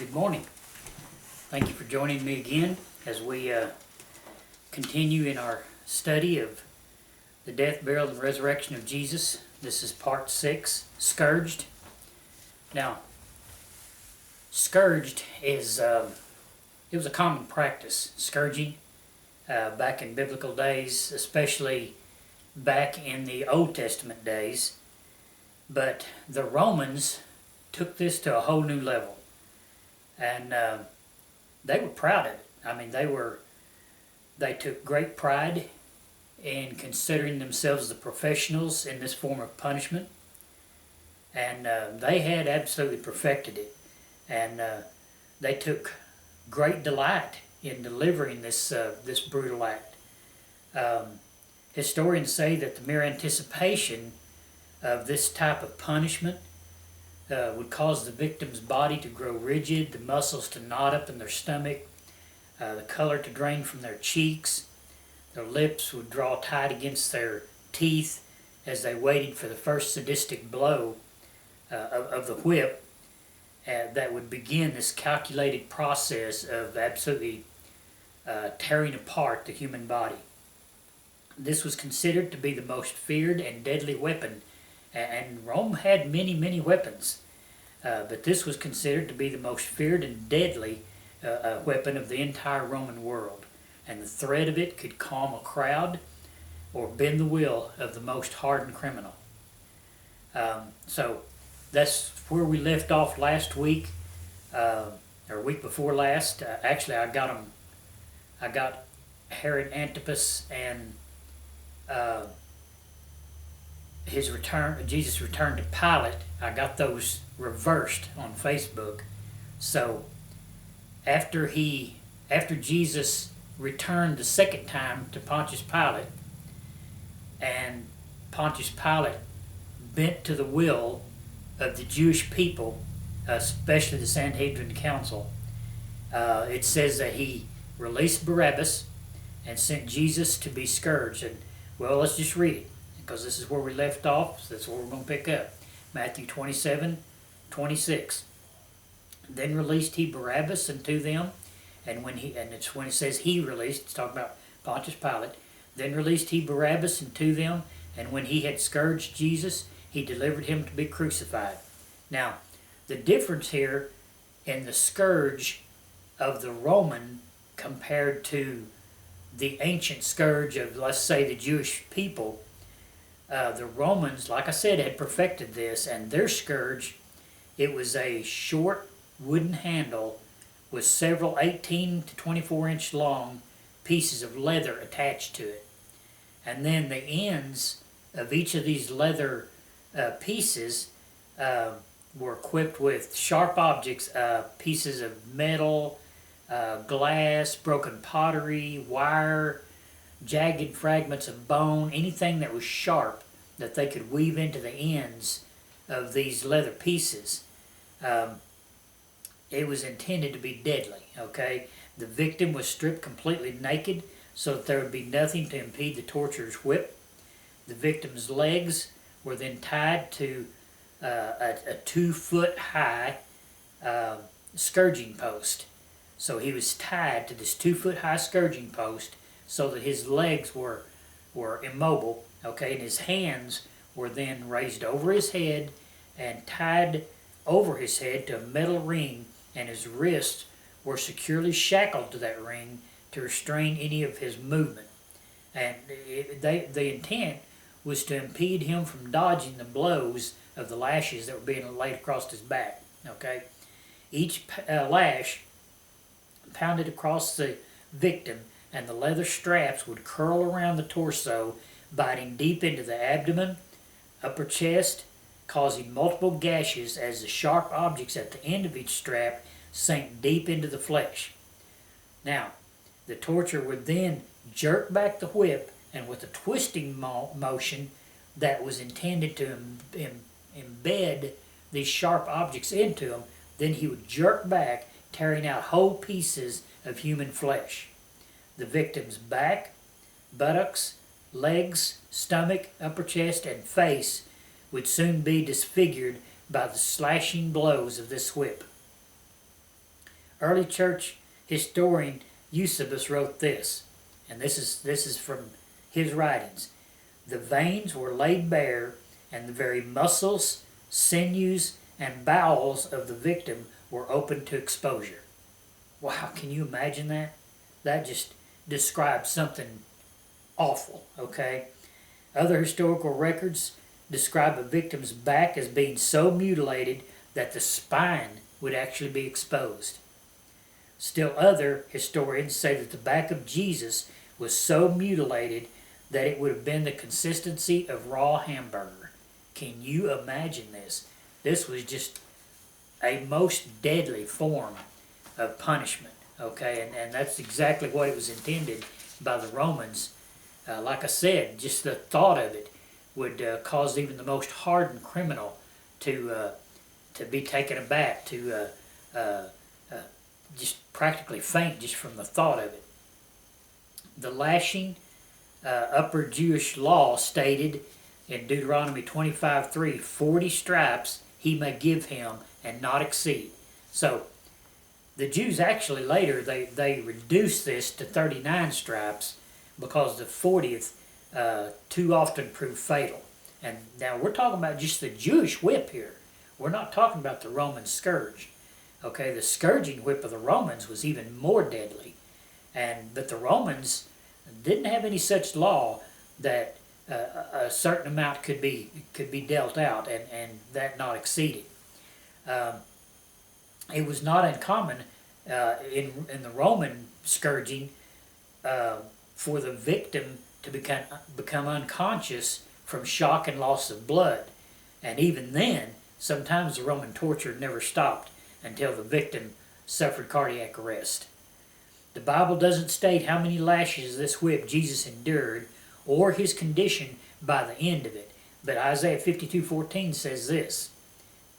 Good morning. Thank you for joining me again as we continue in our study of the death, burial, and resurrection of Jesus. This is part 6, Scourged. Now, scourged is, it was a common practice, scourging, back in biblical days, especially back in the Old Testament days. But the Romans took this to a whole new level. And they were proud of it. I mean, they took great pride in considering themselves the professionals in this form of punishment. And they had absolutely perfected it. And they took great delight in delivering this brutal act. Historians say that the mere anticipation of this type of punishment would cause the victim's body to grow rigid, the muscles to knot up in their stomach, the color to drain from their cheeks, their lips would draw tight against their teeth as they waited for the first sadistic blow of the whip that would begin this calculated process of absolutely tearing apart the human body. This was considered to be the most feared and deadly weapon, and Rome had many, many weapons, but this was considered to be the most feared and deadly weapon of the entire Roman world, and the threat of it could calm a crowd or bend the will of the most hardened criminal. So that's where we left off last week, or week before last. Actually, I got Herod Antipas and Jesus' return to Pilate. I got those reversed on Facebook. So after Jesus returned the second time to Pontius Pilate, and Pontius Pilate bent to the will of the Jewish people, especially the Sanhedrin Council, it says that he released Barabbas and sent Jesus to be scourged. And well, let's just read it, because this is where we left off, so that's where we're going to pick up. Matthew 27:26. Then released he Barabbas unto them, and it's when it says he released, it's talking about Pontius Pilate. Then released he Barabbas unto them, and when he had scourged Jesus, he delivered him to be crucified. Now, the difference here in the scourge of the Roman compared to the ancient scourge of, let's say, the Jewish people, the Romans, like I said, had perfected this, and their scourge, it was a short wooden handle with several 18 to 24 inch long pieces of leather attached to it. And then the ends of each of these leather pieces were equipped with sharp objects, pieces of metal, glass, broken pottery, wire, jagged fragments of bone, anything that was sharp that they could weave into the ends of these leather pieces. It was intended to be deadly, okay? The victim was stripped completely naked so that there would be nothing to impede the torturer's whip. The victim's legs were then tied to a 2-foot high scourging post. So he was tied to this 2-foot high scourging post so that his legs were immobile, okay, and his hands were then raised over his head and tied over his head to a metal ring, and his wrists were securely shackled to that ring to restrain any of his movement. And the intent was to impede him from dodging the blows of the lashes that were being laid across his back, okay? Each lash pounded across the victim, and the leather straps would curl around the torso, biting deep into the abdomen, upper chest, causing multiple gashes as the sharp objects at the end of each strap sank deep into the flesh. Now, the torturer would then jerk back the whip, and with a twisting motion that was intended to embed these sharp objects into them, then he would jerk back, tearing out whole pieces of human flesh. The victim's back, buttocks, legs, stomach, upper chest, and face would soon be disfigured by the slashing blows of this whip. Early church historian Eusebius wrote this, and this is from his writings. The veins were laid bare, and the very muscles, sinews, and bowels of the victim were open to exposure. Wow, can you imagine that? That just describes something awful, okay? Other historical records describe a victim's back as being so mutilated that the spine would actually be exposed. Still other historians say that the back of Jesus was so mutilated that it would have been the consistency of raw hamburger. Can you imagine this? This was just a most deadly form of punishment, okay? And that's exactly what it was intended by the Romans. Like I said, just the thought of it would cause even the most hardened criminal to be taken aback, to just practically faint just from the thought of it. The lashing, upper Jewish law stated in Deuteronomy 25:3, 40 stripes he may give him and not exceed. So the Jews actually later, they reduced this to 39 stripes because the 40th too often proved fatal. And now we're talking about just the Jewish whip here. We're not talking about the Roman scourge. Okay, the scourging whip of the Romans was even more deadly. But the Romans didn't have any such law that a certain amount could be dealt out and that not exceeded. It was not uncommon in the Roman scourging for the victim to become unconscious from shock and loss of blood. And even then, sometimes the Roman torture never stopped until the victim suffered cardiac arrest. The Bible doesn't state how many lashes this whip Jesus endured or his condition by the end of it, but Isaiah 52:14 says this,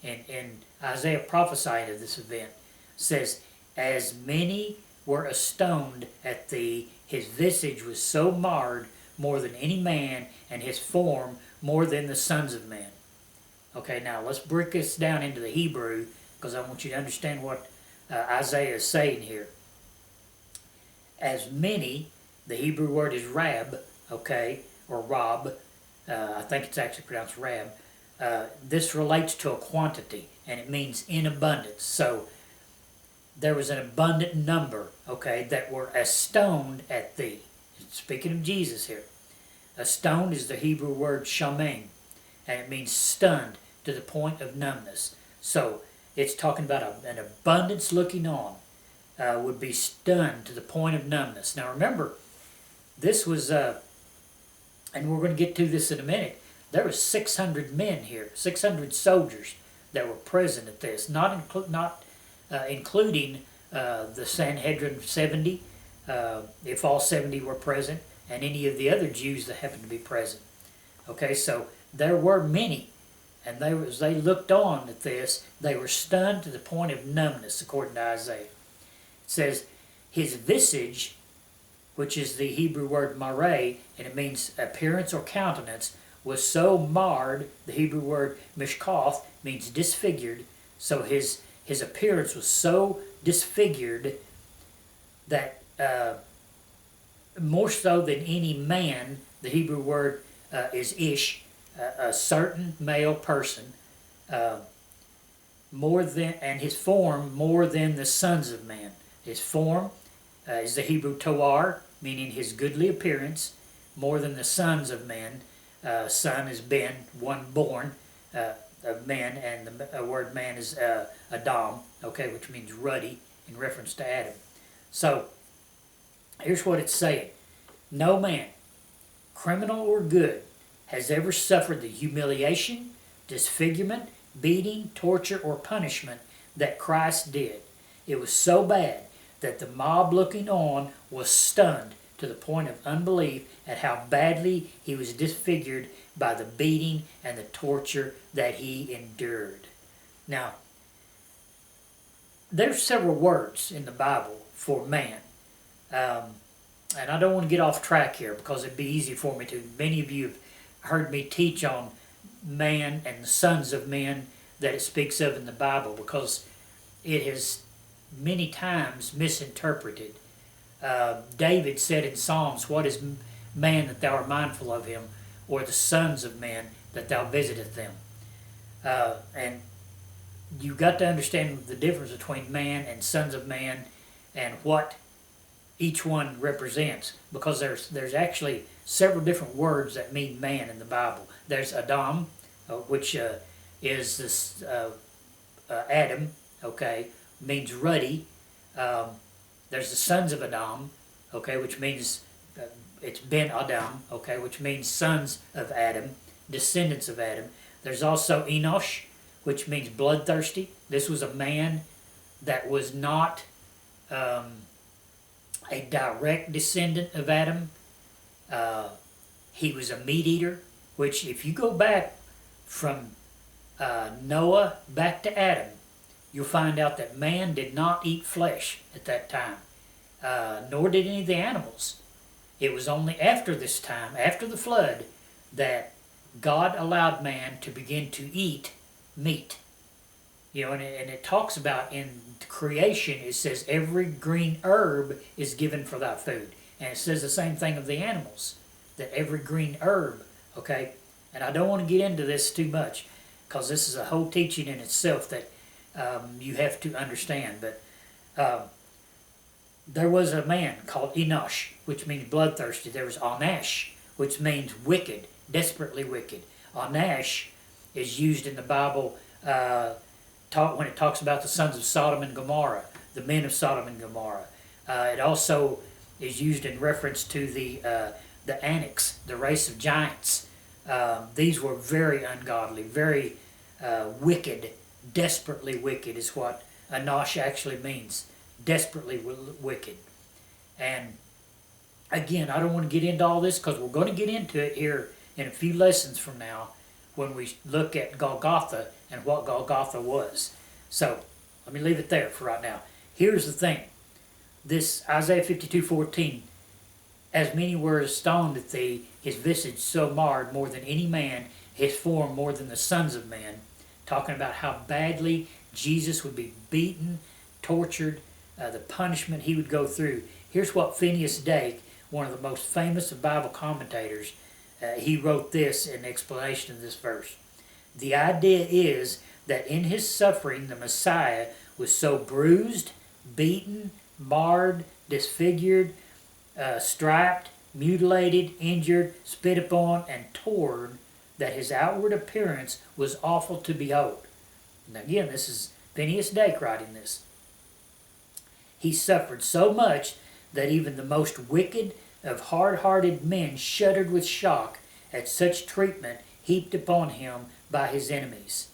and Isaiah prophesied of this event, says, "As many were astoned at thee, his visage was so marred more than any man, and his form more than the sons of men." Okay, now let's break this down into the Hebrew, because I want you to understand what Isaiah is saying here. As many, the Hebrew word is rab, okay, or rob. I think it's actually pronounced rab. This relates to a quantity, and it means in abundance. So there was an abundant number, okay, that were astoned at thee. Speaking of Jesus here. Astoned is the Hebrew word shamem, and it means stunned to the point of numbness. So it's talking about an abundance looking on would be stunned to the point of numbness. Now remember, this was, and we're going to get to this in a minute, there were 600 men here, 600 soldiers that were present at this, not including the Sanhedrin 70, if all 70 were present, and any of the other Jews that happened to be present. Okay, so there were many, and as they looked on at this, they were stunned to the point of numbness, according to Isaiah. It says, his visage, which is the Hebrew word mareh, and it means appearance or countenance, was so marred, the Hebrew word mishkoth means disfigured, so his appearance was so disfigured that more so than any man, the Hebrew word is ish, a certain male person, and his form more than the sons of men. His form is the Hebrew toar, meaning his goodly appearance, more than the sons of men. Son is ben, one born of men, and the word man is Adam, okay, which means ruddy in reference to Adam. So here's what it's saying. No man, criminal or good, has ever suffered the humiliation, disfigurement, beating, torture, or punishment that Christ did. It was so bad that the mob looking on was stunned to the point of unbelief at how badly he was disfigured by the beating and the torture that he endured. Now, there's several words in the Bible for man. And I don't want to get off track here because it'd be easy for me to. Many of you have heard me teach on man and the sons of men that it speaks of in the Bible, because it has many times misinterpreted. David said in Psalms, "What is man that thou art mindful of him, or the sons of men that thou visiteth them?" And you've got to understand the difference between man and sons of man and what each one represents, because there's actually several different words that mean man in the Bible. There's Adam, which is this Adam, okay, means ruddy. There's the sons of Adam, okay, which means it's Ben Adam, okay, which means sons of Adam, descendants of Adam. There's also Enosh, which means bloodthirsty. This was a man that was not a direct descendant of Adam. He was a meat eater, which if you go back from Noah back to Adam, you'll find out that man did not eat flesh at that time, nor did any of the animals. It was only after this time, after the flood, that God allowed man to begin to eat meat. You know, and it talks about in creation, it says every green herb is given for thy food. And it says the same thing of the animals, that every green herb, okay? And I don't want to get into this too much, because this is a whole teaching in itself that you have to understand. But there was a man called Enosh, which means bloodthirsty. There was Onash, which means wicked, desperately wicked. Onash is used in the Bible when it talks about the sons of Sodom and Gomorrah, the men of Sodom and Gomorrah. It also is used in reference to the Anakim, the race of giants. These were very ungodly, very wicked, desperately wicked is what Enosh actually means, desperately wicked. And again, I don't want to get into all this because we're going to get into it here in a few lessons from now when we look at Golgotha and what Golgotha was. So let me leave it there for right now. Here's the thing. This Isaiah 52:14, as many were astonished at thee, his visage so marred more than any man, his form more than the sons of men, talking about how badly Jesus would be beaten, tortured, the punishment he would go through. Here's what Phineas Dake, one of the most famous of Bible commentators, he wrote this in explanation of this verse. The idea is that in his suffering, the Messiah was so bruised, beaten, marred, disfigured, striped, mutilated, injured, spit upon, and torn, that his outward appearance was awful to behold. And again, this is Phineas Dake writing this. He suffered so much that even the most wicked of hard-hearted men shuddered with shock at such treatment heaped upon him by his enemies.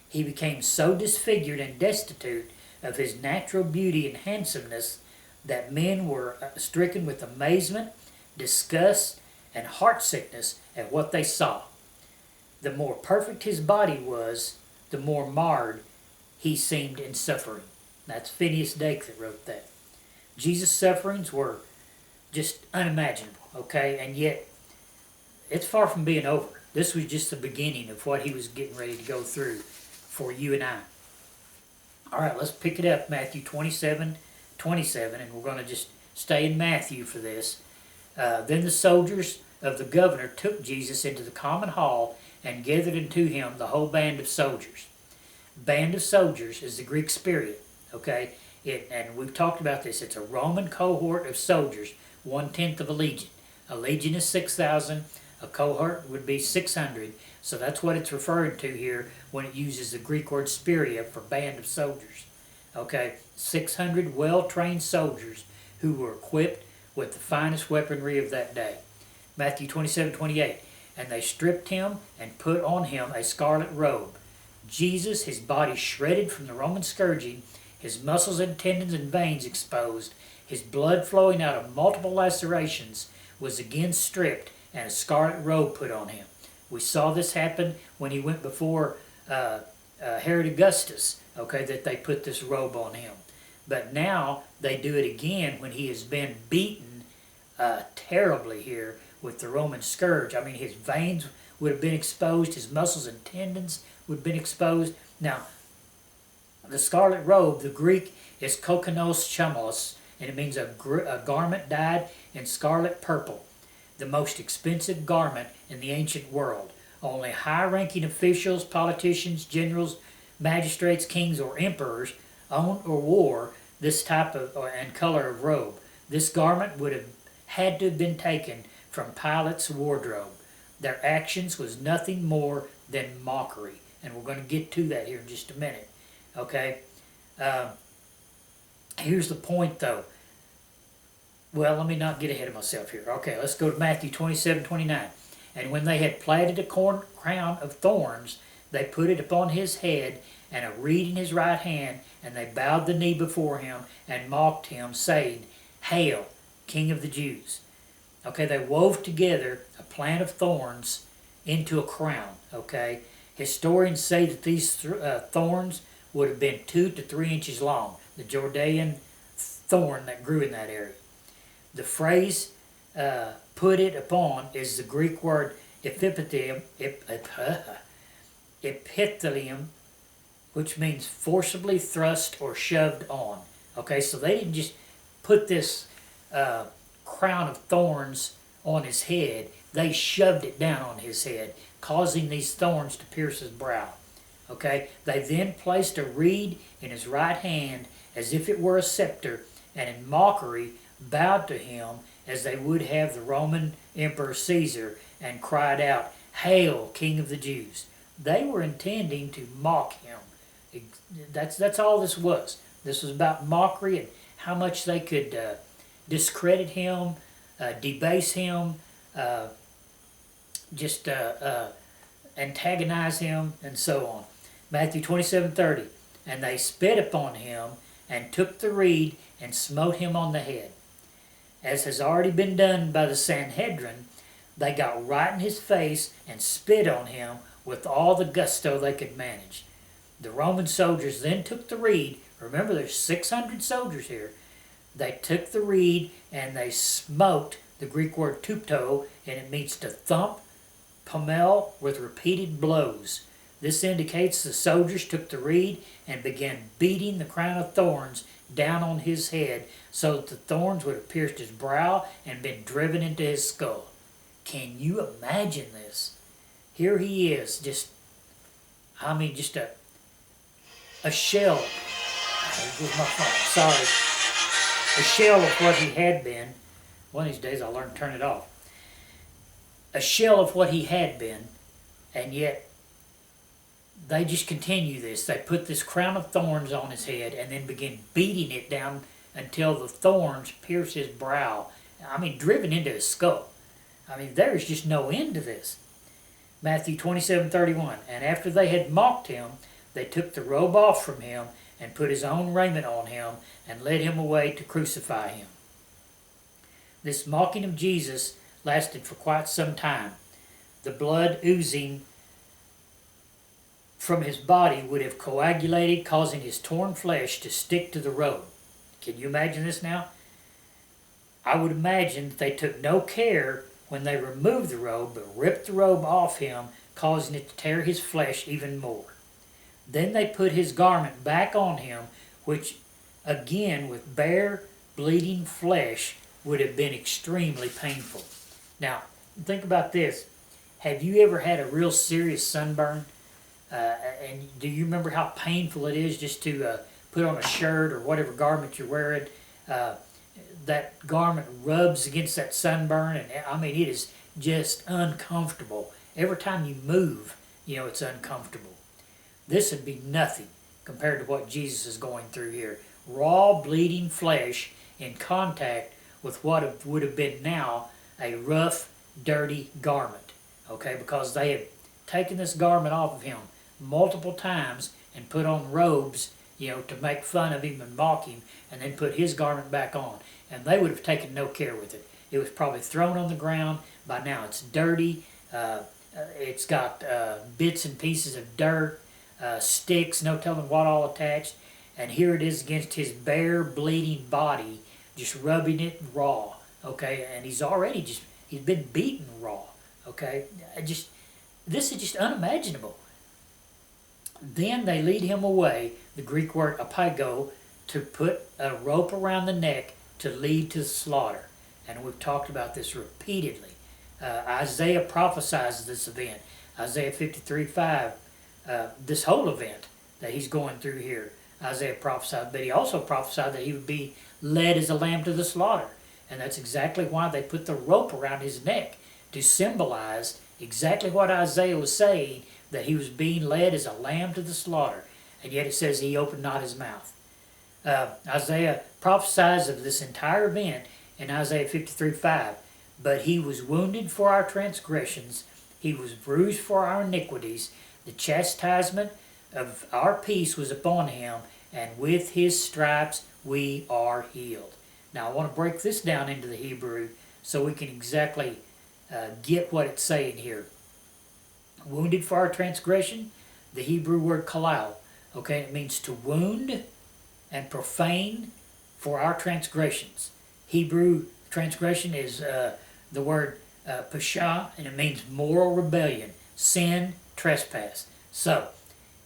He became so disfigured and destitute of his natural beauty and handsomeness that men were stricken with amazement, disgust, and heartsickness at what they saw. The more perfect his body was, the more marred he seemed in suffering. That's Phineas Dake that wrote that. Jesus' sufferings were just unimaginable, okay? And yet, it's far from being over. This was just the beginning of what he was getting ready to go through for you and I. All right, let's pick it up, Matthew 27:27, and we're going to just stay in Matthew for this. Then the soldiers of the governor took Jesus into the common hall and gathered unto him the whole band of soldiers. Band of soldiers is the Greek spirit, okay? And we've talked about this. It's a Roman cohort of soldiers, 1/10 of a legion. A legion is 6,000. A cohort would be 600. So that's what it's referring to here when it uses the Greek word spiria for band of soldiers. Okay, 600 well-trained soldiers who were equipped with the finest weaponry of that day. Matthew 27:28. And they stripped him and put on him a scarlet robe. Jesus, his body shredded from the Roman scourging, his muscles and tendons and veins exposed, his blood flowing out of multiple lacerations, was again stripped and a scarlet robe put on him. We saw this happen when he went before Herod Augustus, okay, that they put this robe on him. But now they do it again when he has been beaten terribly here with the Roman scourge. I mean, his veins would have been exposed, his muscles and tendons would have been exposed. Now, The scarlet robe, the Greek is kokonos chamos, and it means a garment dyed in scarlet purple, the most expensive garment in the ancient world. Only high-ranking officials, politicians, generals, magistrates, kings, or emperors owned or wore this type of and color of robe. This garment would have had to have been taken from Pilate's wardrobe. Their actions was nothing more than mockery, and we're going to get to that here in just a minute. Okay, here's the point, though. Well, let me not get ahead of myself here. Okay, let's go to Matthew 27:29. And when they had platted a crown of thorns, they put it upon his head, and a reed in his right hand, and they bowed the knee before him and mocked him, saying, Hail, King of the Jews. Okay, they wove together a plant of thorns into a crown. Okay, historians say that these thorns would have been 2 to 3 inches long, the Jordan thorn that grew in that area. The phrase put it upon is the Greek word epithelium, which means forcibly thrust or shoved on. Okay, so they didn't just put this crown of thorns on his head, they shoved it down on his head, causing these thorns to pierce his brow. Okay, they then placed a reed in his right hand as if it were a scepter, and in mockery bowed to him as they would have the Roman Emperor Caesar, and cried out, Hail, King of the Jews. They were intending to mock him. That's all this was. This was about mockery and how much they could discredit him, debase him, antagonize him, and so on. Matthew 27:30. And they spit upon him, and took the reed, and smote him on the head. As has already been done by the Sanhedrin, they got right in his face and spit on him with all the gusto they could manage. The Roman soldiers then took the reed. Remember, there's 600 soldiers here. They took the reed and they smote, the Greek word tupto, and it means to thump, pommel, with repeated blows. This indicates the soldiers took the reed and began beating the crown of thorns down on his head so that the thorns would have pierced his brow and been driven into his skull. Can you imagine this? Here he is, just a shell. Where's my phone? Sorry. A shell of what he had been. One of these days I'll learn to turn it off. A shell of what he had been, and yet they just continue this. They put this crown of thorns on his head and then begin beating it down until the thorns pierce his brow. Driven into his skull. There's just no end to this. Matthew 27:31. And after they had mocked him, they took the robe off from him and put his own raiment on him and led him away to crucify him. This mocking of Jesus lasted for quite some time. The blood oozing from his body would have coagulated, causing his torn flesh to stick to the robe. Can you imagine this now? I would imagine that they took no care when they removed the robe, but ripped the robe off him, causing it to tear his flesh even more. Then they put his garment back on him, which again with bare, bleeding flesh would have been extremely painful. Now, think about this. Have you ever had a real serious sunburn? And do you remember how painful it is just to put on a shirt or whatever garment you're wearing? That garment rubs against that sunburn, and it is just uncomfortable. Every time you move, it's uncomfortable. This would be nothing compared to what Jesus is going through here. Raw, bleeding flesh in contact with what would have been now a rough, dirty garment. Okay, because they had taken this garment off of him multiple times and put on robes, to make fun of him and mock him, and then put his garment back on. And they would have taken no care with it. It was probably thrown on the ground. By now it's dirty. It's got bits and pieces of dirt, sticks, no telling what all attached. And here it is against his bare, bleeding body, just rubbing it raw. Okay, and he's been beaten raw. Okay, this is just unimaginable. Then they lead him away, the Greek word apigo, to put a rope around the neck to lead to slaughter. And we've talked about this repeatedly. Isaiah prophesies this event. Isaiah 53:5, this whole event that he's going through here, Isaiah prophesied, but he also prophesied that he would be led as a lamb to the slaughter. And that's exactly why they put the rope around his neck, to symbolize exactly what Isaiah was saying, that he was being led as a lamb to the slaughter. And yet it says he opened not his mouth. Isaiah prophesies of this entire event in Isaiah 53:5. But he was wounded for our transgressions, he was bruised for our iniquities, the chastisement of our peace was upon him, and with his stripes we are healed. Now I want to break this down into the Hebrew so we can exactly get what it's saying here. Wounded for our transgression, the Hebrew word kalal. Okay, it means to wound and profane for our transgressions. Hebrew transgression is the word pasha, and it means moral rebellion, sin, trespass. So,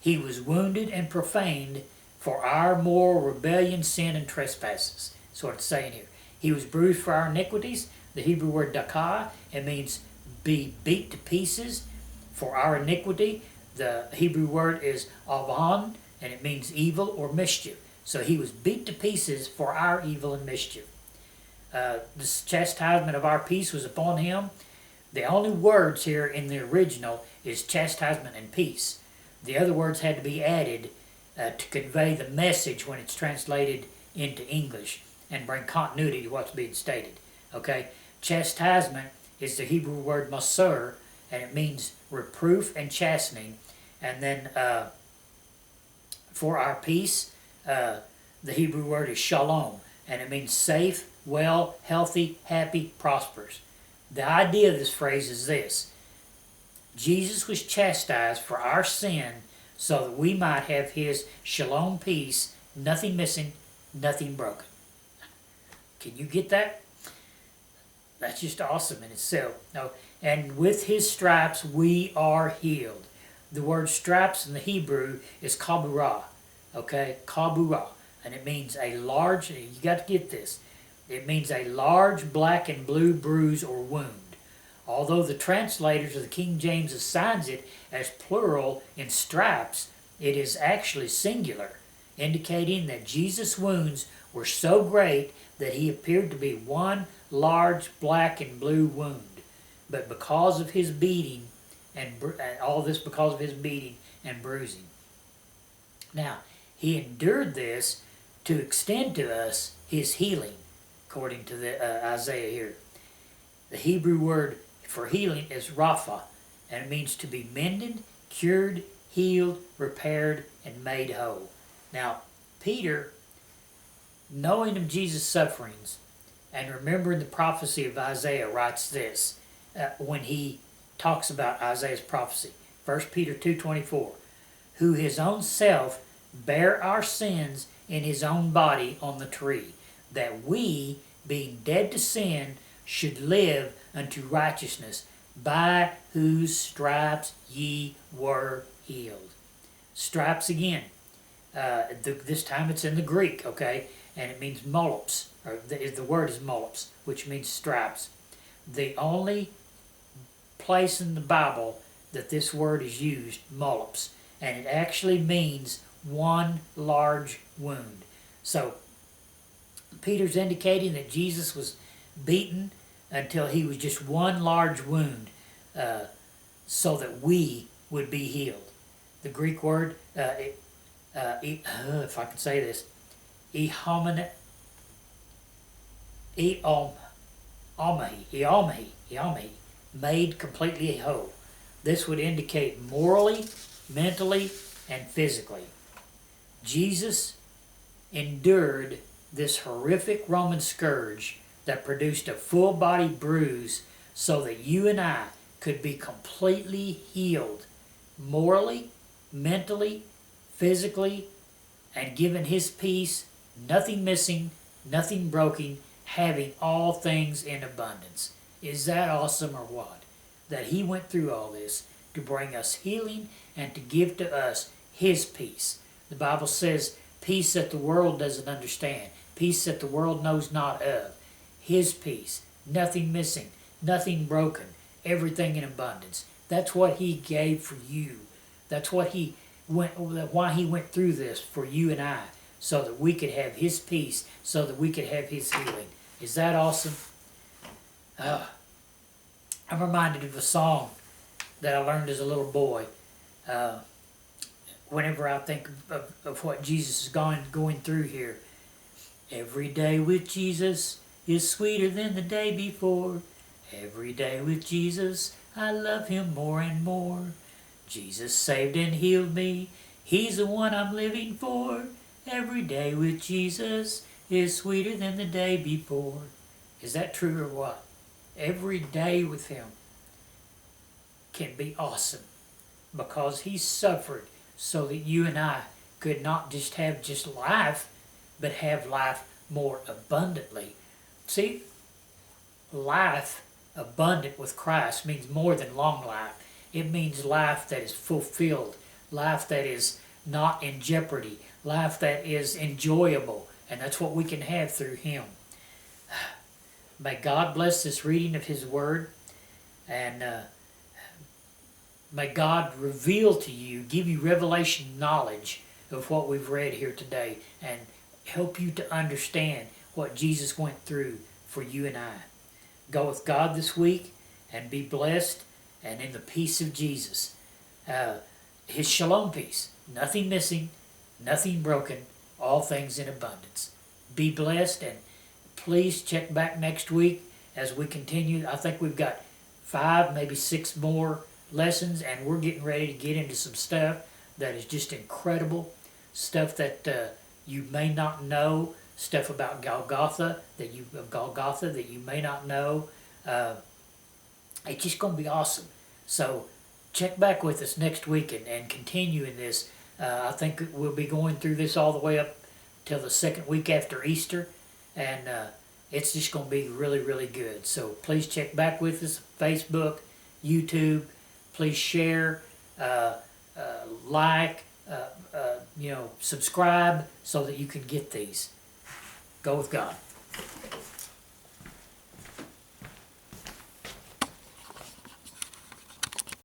he was wounded and profaned for our moral rebellion, sin, and trespasses. That's what it's saying here. He was bruised for our iniquities. The Hebrew word dakah, it means be beat to pieces for our iniquity. The Hebrew word is avon, and it means evil or mischief. So he was beat to pieces for our evil and mischief. This chastisement of our peace was upon him. The only words here in the original is chastisement and peace. The other words had to be added to convey the message when it's translated into English and bring continuity to what's being stated. Okay, chastisement is the Hebrew word masur, and it means reproof and chastening. And then for our peace, the Hebrew word is shalom, and it means safe, well, healthy, happy, prosperous. The idea of this phrase is this: Jesus was chastised for our sin so that we might have his shalom peace, nothing missing, nothing broken. Can you get that? That's just awesome in itself. No, and with his stripes we are healed. The word stripes in the Hebrew is kaburah. Okay, kaburah. And it means a large, you got to get this, it means a large black and blue bruise or wound. Although the translators of the King James assigns it as plural in stripes, it is actually singular, indicating that Jesus' wounds were so great that he appeared to be one large black and blue wound. But because of his beating, and all this because of his beating and bruising. Now, he endured this to extend to us his healing, according to the Isaiah here. The Hebrew word for healing is rapha, and it means to be mended, cured, healed, repaired, and made whole. Now, Peter, knowing of Jesus' sufferings and remembering the prophecy of Isaiah, writes this when he talks about Isaiah's prophecy. 1 Peter 2:24, who his own self bare our sins in his own body on the tree, that we, being dead to sin, should live unto righteousness, by whose stripes ye were healed. Stripes again. This time it's in the Greek, okay, and it means molops, or the word is molops, which means stripes. The only place in the Bible that this word is used, molops, and it actually means one large wound. So Peter's indicating that Jesus was beaten until he was just one large wound, so that we would be healed. The Greek word, if I can say this, eomahi, made completely whole. This would indicate morally, mentally, and physically. Jesus endured this horrific Roman scourge that produced a full body bruise so that you and I could be completely healed morally, mentally, physically, and given his peace, nothing missing, nothing broken, having all things in abundance. Is that awesome or what? That he went through all this to bring us healing and to give to us His peace. The Bible says, peace that the world doesn't understand, peace that the world knows not of. His peace, nothing missing, nothing broken, everything in abundance. That's what He gave for you. That's what why He went through this for you and I, so that we could have His peace, so that we could have His healing. Is that awesome? I'm reminded of a song that I learned as a little boy. Whenever I think of what Jesus is going through here. Every day with Jesus is sweeter than the day before. Every day with Jesus, I love Him more and more. Jesus saved and healed me. He's the one I'm living for. Every day with Jesus is sweeter than the day before. Is that true or what? Every day with Him can be awesome, because He suffered so that you and I could not just have just life, but have life more abundantly. See, life abundant with Christ means more than long life. It means life that is fulfilled, life that is not in jeopardy, life that is enjoyable, and that's what we can have through Him. May God bless this reading of His Word, and may God reveal to you, give you revelation knowledge of what we've read here today, and help you to understand what Jesus went through for you and I. Go with God this week and be blessed and in the peace of Jesus. His shalom peace, nothing missing, nothing broken, all things in abundance. Be blessed, and please check back next week as we continue. I think we've got 5, maybe 6 more lessons, and we're getting ready to get into some stuff that is just incredible, stuff that you may not know, stuff about Golgotha that you may not know. It's just going to be awesome. So check back with us next week and continue in this. I think we'll be going through this all the way up till the second week after Easter, and it's just going to be really, really good. So please check back with us, Facebook, YouTube. Please share, like, subscribe so that you can get these. Go with God.